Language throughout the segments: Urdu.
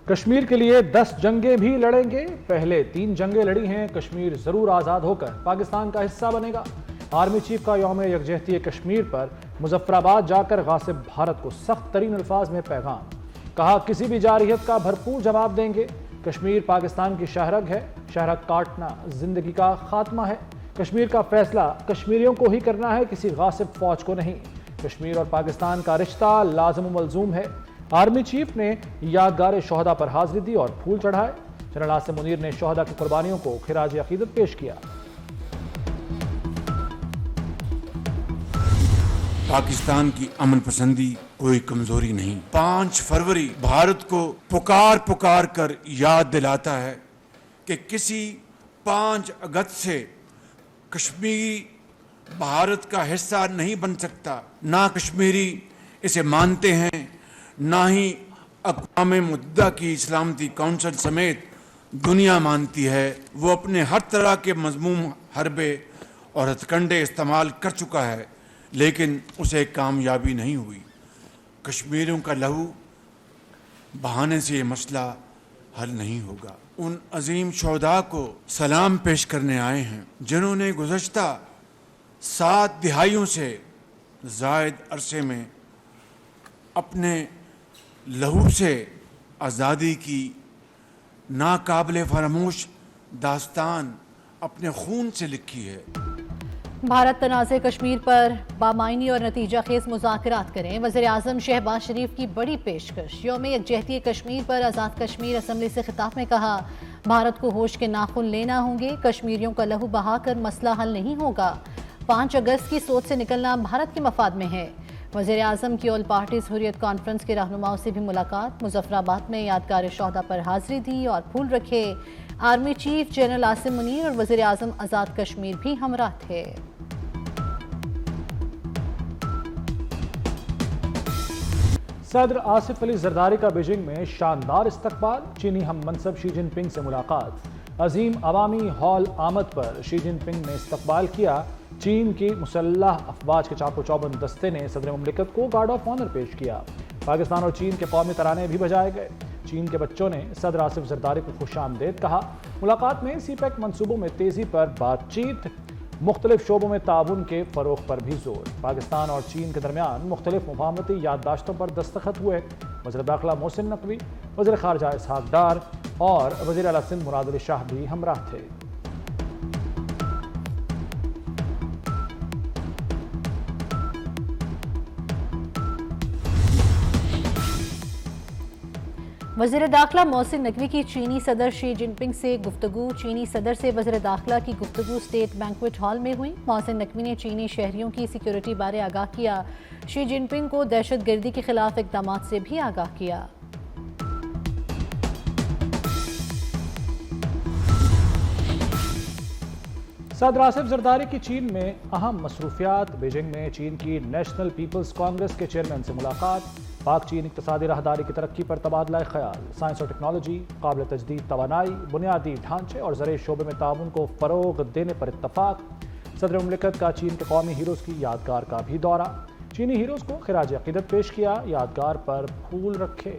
کشمیر کے لیے 10 جنگیں بھی لڑیں گے. پہلے 3 جنگیں لڑی ہیں. کشمیر ضرور آزاد ہو کر پاکستان کا حصہ بنے گا. آرمی چیف کا یوم یکجہتی کشمیر پر مظفر آباد جا کر غاصب بھارت کو سخت ترین الفاظ میں پیغام. کہا کسی بھی جارحیت کا بھرپور جواب دیں گے. کشمیر پاکستان کی شہرگ ہے. شہرگ کاٹنا زندگی کا خاتمہ ہے. کشمیر کا فیصلہ کشمیریوں کو ہی کرنا ہے, کسی غاصب فوج کو نہیں. کشمیر اور پاکستان کا رشتہ لازم و ملزوم ہے. آرمی چیف نے یادگار شہداء پر حاضری دی اور پھول چڑھائے. جنرل عاصم منیر نے شہداء کی قربانیوں کو خراج عقیدت پیش کیا. پاکستان کی امن پسندی کوئی کمزوری نہیں. 5 فروری بھارت کو پکار کر یاد دلاتا ہے کہ کسی 5 اگست سے کشمیری بھارت کا حصہ نہیں بن سکتا. نہ کشمیری اسے مانتے ہیں, نہ ہی اقوام متحدہ کی سلامتی کونسل سمیت دنیا مانتی ہے. وہ اپنے ہر طرح کے مذموم حربے اور ہتھ کنڈے استعمال کر چکا ہے, لیکن اسے کامیابی نہیں ہوئی. کشمیریوں کا لہو بہانے سے یہ مسئلہ حل نہیں ہوگا. ان عظیم شہداء کو سلام پیش کرنے آئے ہیں جنہوں نے گزشتہ 7 دہائیوں سے زائد عرصے میں اپنے لہو سے آزادی کی ناقابل فراموش داستان اپنے خون سے لکھی ہے. بھارت تنازع کشمیر پر بامعنی اور نتیجہ خیز مذاکرات کریں. وزیر اعظم شہباز شریف کی بڑی پیشکش. یوم یکجہتی کشمیر پر آزاد کشمیر اسمبلی سے خطاب میں کہا بھارت کو ہوش کے ناخن لینا ہوں گے. کشمیریوں کا لہو بہا کر مسئلہ حل نہیں ہوگا. 5 اگست کی سوچ سے نکلنا بھارت کے مفاد میں ہے. وزیر اعظم کی آل پارٹیز حریت کانفرنس کے رہنماؤں سے بھی ملاقات. مظفر آباد میں یادگار شہداء پر حاضری دی اور پھول رکھے. Army chief general Asim Munir اور وزیر اعظم آزاد کشمیر بھی ہمراہ تھے. صدر آصف علی زرداری کا بیجنگ میں شاندار استقبال. چینی ہم منصب شی جن پنگ سے ملاقات. عظیم عوامی ہال آمد پر شی جن پنگ نے استقبال کیا. چین کی مسلح افواج کے چاق و چوبند دستے نے صدر مملکت کو گارڈ آف آنر پیش کیا. پاکستان اور چین کے قومی ترانے بھی بجائے گئے. چین کے بچوں نے صدر آصف زرداری کو خوش آمدید کہا. ملاقات میں سی پیک منصوبوں میں تیزی پر بات چیت. مختلف شعبوں میں تعاون کے فروغ پر بھی زور. پاکستان اور چین کے درمیان مختلف مفاہمتی یادداشتوں پر دستخط ہوئے. وزیر داخلہ محسن نقوی, وزیر خارجہ اسحاق ڈار اور وزیر اعلیٰ سندھ مراد علی شاہ بھی ہمراہ تھے. وزیر داخلہ محسن نقوی کی چینی صدر شی جن پنگ سے گفتگو. چینی صدر سے وزیر داخلہ کی گفتگو اسٹیٹ بینکویٹ ہال میں ہوئی. محسن نقوی نے چینی شہریوں کی سیکیورٹی بارے آگاہ کیا. شی جن پنگ کو دہشت گردی کے خلاف اقدامات سے بھی آگاہ کیا. صدر آصف زرداری کی چین میں اہم مصروفیات. بیجنگ میں چین کی نیشنل پیپلز کانگریس کے چیئرمین سے ملاقات. پاک چین اقتصادی راہداری کی ترقی پر تبادلہ خیال. سائنس اور ٹیکنالوجی, قابل تجدید توانائی, بنیادی ڈھانچے اور زرعی شعبے میں تعاون کو فروغ دینے پر اتفاق. صدر مملکت کا چین کے قومی ہیروز کی یادگار کا بھی دورہ. چینی ہیروز کو خراج عقیدت پیش کیا. یادگار پر پھول رکھے.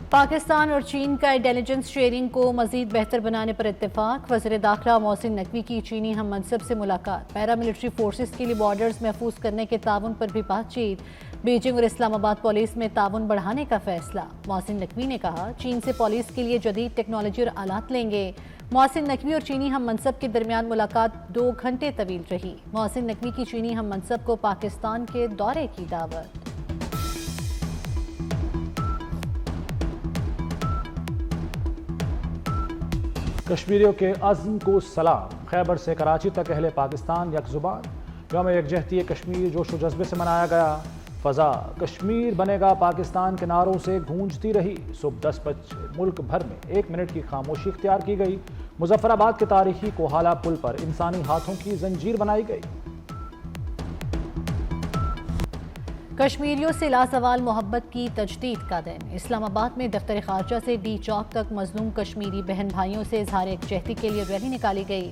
پاکستان اور چین کا انٹیلیجنس شیئرنگ کو مزید بہتر بنانے پر اتفاق. وزیر داخلہ محسن نقوی کی چینی ہم منصب سے ملاقات. پیراملٹری فورسز کے لیے بارڈرز محفوظ کرنے کے تعاون پر بھی بات چیت. بیجنگ اور اسلام آباد پولیس میں تعاون بڑھانے کا فیصلہ. محسن نقوی نے کہا چین سے پولیس کے لیے جدید ٹیکنالوجی اور آلات لیں گے. محسن نقوی اور چینی ہم منصب کے درمیان ملاقات 2 گھنٹے طویل رہی. محسن نقوی کی چینی ہم منصب کو پاکستان کے دورے کی دعوت. کشمیریوں کے عزم کو سلام. خیبر سے کراچی تک اہل پاکستان یک زبان. یوم یکجہتی کشمیر جوش و جذبے سے منایا گیا. فضا کشمیر بنے گا پاکستان کے نعروں سے گونجتی رہی. صبح 10 بجے ملک بھر میں 1 منٹ کی خاموشی اختیار کی گئی. مظفر آباد کے تاریخی کوہالہ پل پر انسانی ہاتھوں کی زنجیر بنائی گئی. کشمیریوں سے لازوال محبت کی تجدید کا دن. اسلام آباد میں دفتر خارجہ سے ڈی چوک تک مظلوم کشمیری بہن بھائیوں سے اظہار یکجہتی کے لیے ریلی نکالی گئی.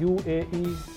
UAE,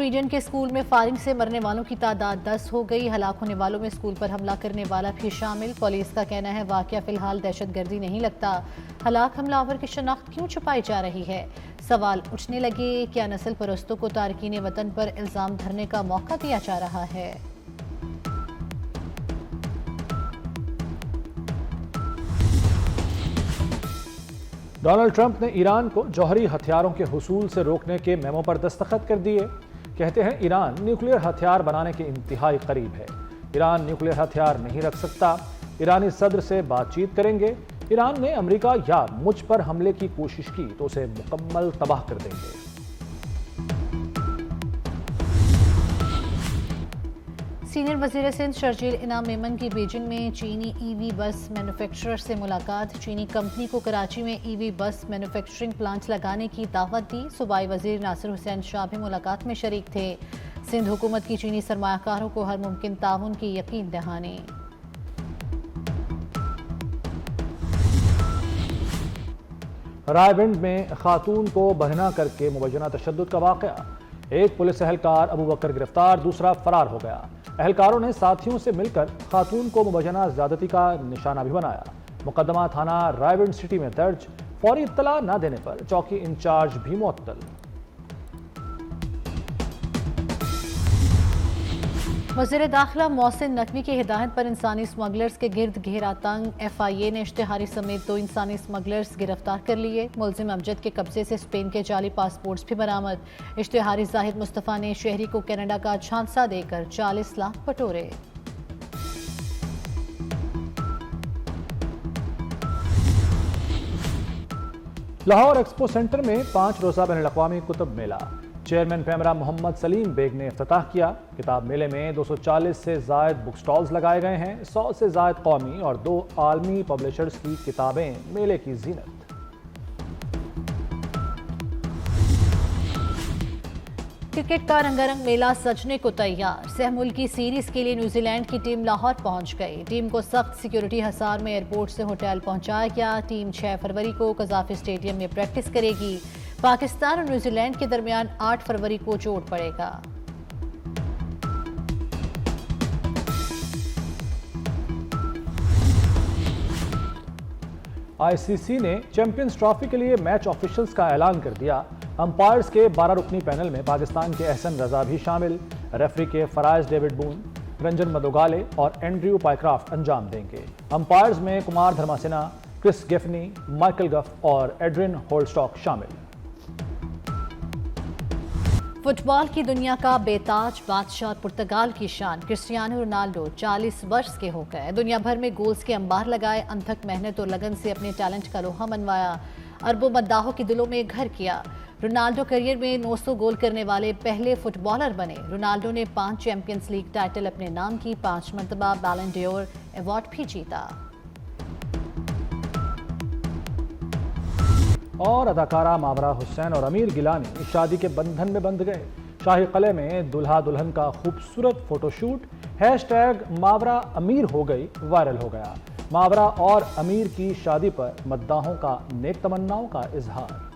سویڈن کے اسکول میں فائرنگ سے مرنے والوں کی تعداد 10 ہو گئی. ہلاک ہونے والوں میں اسکول پر حملہ کرنے والا بھی شامل. پولیس کا کہنا ہے واقعہ فی الحال دہشت گردی نہیں لگتا. ہلاک حملہ آور کی شناخت کیوں چھپائی جا رہی ہے؟ سوال اٹھنے لگے. کیا نسل پرستوں کو تارکین وطن پر الزام دھرنے کا موقع دیا جا رہا ہے؟ ڈونلڈ ٹرمپ نے ایران کو جوہری ہتھیاروں کے حصول سے روکنے کے میمو پر دستخط کر دیے. کہتے ہیں ایران نیوکلیئر ہتھیار بنانے کے انتہائی قریب ہے. ایران نیوکلیئر ہتھیار نہیں رکھ سکتا. ایرانی صدر سے بات چیت کریں گے. ایران نے امریکہ یا مجھ پر حملے کی کوشش کی تو اسے مکمل تباہ کر دیں گے. سینئر وزیر سندھ شرجیل انعام میمن کی بیجنگ میں چینی ای وی بس مینوفیکچرر سے ملاقات. چینی کمپنی کو کراچی میں ای وی بس مینوفیکچرنگ پلانٹ لگانے کی دعوت دی. صوبائی وزیر ناصر حسین شاہ بھی ملاقات میں شریک تھے. سندھ حکومت کی چینی سرمایہ کاروں کو ہر ممکن تعاون کی یقین دہانی. رائے گنج میں خاتون کو برہنہ کر کے مبینہ تشدد کا واقعہ. ایک پولیس اہلکار ابو بکر گرفتار، دوسرا فرار ہو گیا. اہلکاروں نے ساتھیوں سے مل کر خاتون کو مبینہ زیادتی کا نشانہ بھی بنایا. مقدمہ تھانہ رائے گنج سٹی میں درج. فوری اطلاع نہ دینے پر چوکی انچارج بھی معطل. وزیر داخلہ محسن نقوی کی ہدایت پر انسانی اسمگلرز کے گرد گھیرا تنگ. ایف آئی اے نے اشتہاری سمیت 2 انسانی اسمگلرز گرفتار کر لیے. ملزم امجد کے قبضے سے اسپین کے جعلی پاسپورٹس بھی برآمد. اشتہاری زاہد مصطفیٰ نے شہری کو کینیڈا کا جھانسا دے کر 40 لاکھ بٹورے. لاہور ایکسپو سینٹر میں 5 روزہ بین الاقوامی کتب میلہ. چیئرمین پیمرا محمد سلیم بیگ نے افتتاح کیا. کتاب میلے میں 240 سے زائد بک سٹالز لگائے گئے ہیں. 100 سے زائد قومی اور 2 عالمی پبلشرز کی کتابیں میلے کی زینت. کرکٹ کا رنگا رنگ میلہ سجنے کو تیار. سہ ملکی سیریز کے لیے نیوزی لینڈ کی ٹیم لاہور پہنچ گئی. ٹیم کو سخت سیکیورٹی حصار میں ایئرپورٹ سے ہوٹل پہنچایا گیا. ٹیم 6 فروری کو قذافی اسٹیڈیم میں پریکٹس کرے گی. پاکستان اور نیوزی لینڈ کے درمیان 8 فروری کو چوٹ پڑے گا. آئی سی سی نے چیمپئنز ٹرافی کے لیے میچ آفیشلز کا اعلان کر دیا. امپائرز کے 12 رکنی پینل میں پاکستان کے احسن رضا بھی شامل. ریفری کے فرائض ڈیوڈ بون، رنجن مدوگالے اور اینڈریو پائیکرافٹ انجام دیں گے. امپائرز میں کمار دھرماسینا، کرس گیفنی، مائیکل گف اور ایڈرین ہولسٹاک شامل. فٹ بال کی دنیا کا بے تاج بادشاہ پرتگال کی شان کرسٹیانو رونالڈو 40 برس کے ہو گئے. دنیا بھر میں گولز کے انبار لگائے. انتھک محنت اور لگن سے اپنے ٹیلنٹ کا لوہا منوایا. اربوں مداحوں کے دلوں میں گھر کیا. رونالڈو کیریئر میں 900 گول کرنے والے پہلے فٹ بالر بنے. رونالڈو نے 5 چیمپئنز لیگ ٹائٹل اپنے نام کی. 5 مرتبہ بیلن ڈیور ایوارڈ بھی جیتا. اور اداکارہ ماورا حسین اور امیر گیلانی شادی کے بندھن میں بندھ گئے. شاہی قلعے میں دلہا دلہن کا خوبصورت فوٹو شوٹ. #ماورا امیر ہو گئی وائرل ہو گیا. ماورا اور امیر کی شادی پر مداحوں کا نیک تمناؤں کا اظہار.